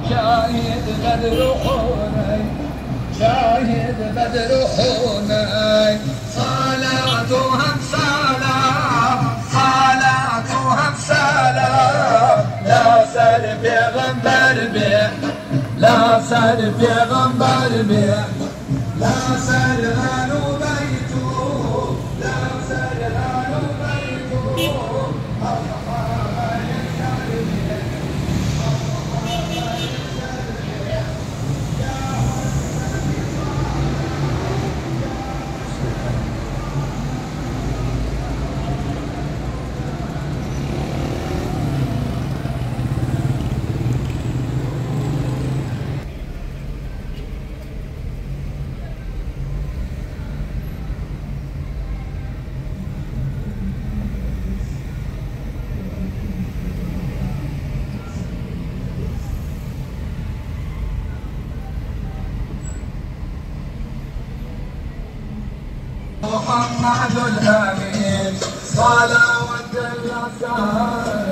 شاهد بدر حنين شاهد بدر حنين صلاتهم سلام صلاتهم سلام لا سر پیغمبر به لا سر پیغمبر به لا سر غنو بیتو لا سر غنو بیتو محمد الأمين صلوات الله